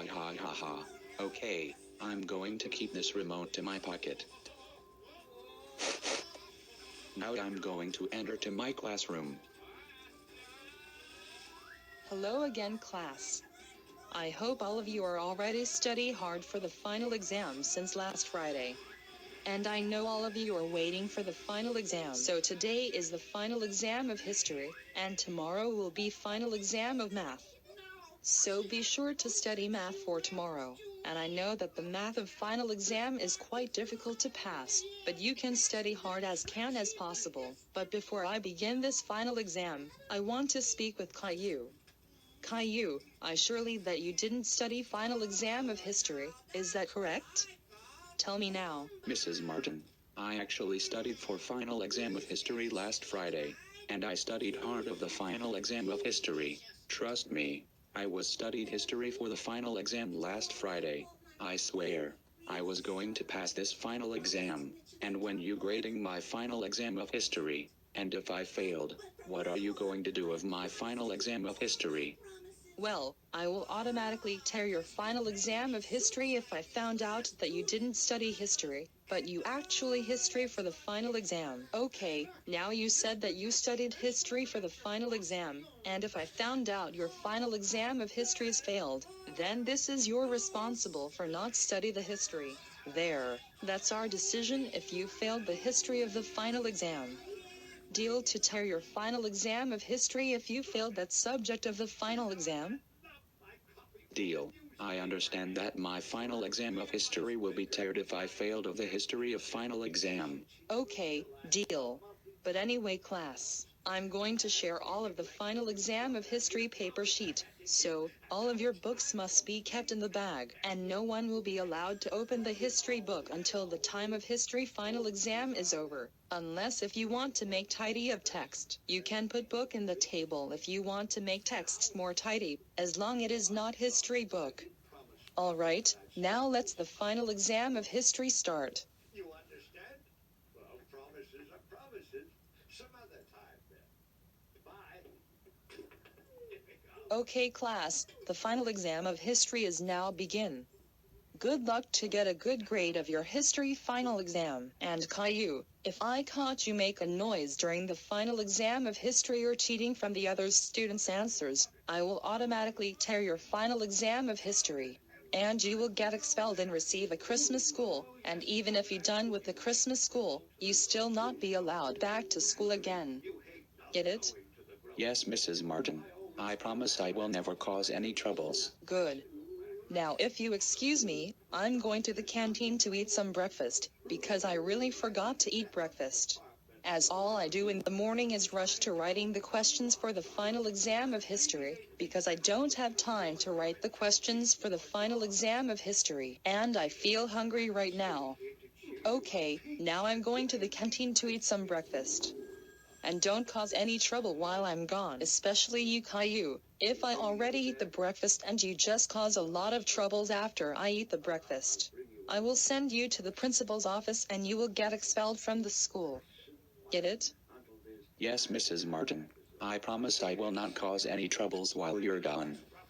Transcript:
ha ha ha ha. Okay, I'm going to keep this remote to my pocket. Now I'm going to enter to my classroom. Hello again, class. I hope all of you are already study hard for the final exam since last Friday. And I know all of you are waiting for the final exam. So today is the final exam of history, and tomorrow will be final exam of math. So be sure to study math for tomorrow. And I know that the math of final exam is quite difficult to pass, but you can study hard as possible. But before I begin this final exam, I want to speak with Caillou. Caillou, I surely that you didn't study final exam of history, is that correct? Tell me now. Mrs. Martin, I actually studied for final exam of history last Friday. And I studied hard of the final exam of history. Trust me, I was studied history for the final exam last Friday. I swear, I was going to pass this final exam. And when you grading my final exam of history, and if I failed, what are you going to do of my final exam of history? Well, I will automatically tear your final exam of history if I found out that you didn't study history, but you actually history for the final exam. Okay, now you said that you studied history for the final exam, and if I found out your final exam of history is failed, then this is your responsible for not study the history. There, that's our decision if you failed the history of the final exam. Deal to tear your final exam of history if you failed that subject of the final exam? Deal. I understand that my final exam of history will be teared if I failed of the history of final exam. Okay, deal. But anyway, class, I'm going to share all of the final exam of history paper sheet, so all of your books must be kept in the bag, and no one will be allowed to open the history book until the time of history final exam is over. Unless if you want to make tidy of text, you can put book in the table if you want to make texts more tidy, as long it is not history book. Alright, now let's the final exam of history start. You understand? Well, promises are promises. Some other time then. Bye. Here we go. Okay, class, the final exam of history is now begin. Good luck to get a good grade of your history final exam. And Caillou, if I caught you make a noise during the final exam of history or cheating from the other students' answers, I will automatically tear your final exam of history. And you will get expelled and receive a Christmas school, and even if you done with the Christmas school, you still not be allowed back to school again. Get it? Yes, Mrs. Martin. I promise I will never cause any troubles. Good. Now if you excuse me, I'm going to the canteen to eat some breakfast, because I really forgot to eat breakfast. As all I do in the morning is rush to writing the questions for the final exam of history, because I don't have time to write the questions for the final exam of history, and I feel hungry right now. Okay, now I'm going to the canteen to eat some breakfast. And don't cause any trouble while I'm gone, especially you Caillou. If I already eat the breakfast and you just cause a lot of troubles after I eat the breakfast, I will send you to the principal's office and you will get expelled from the school. Get it? Yes, Mrs. Martin. I promise I will not cause any troubles while you're gone.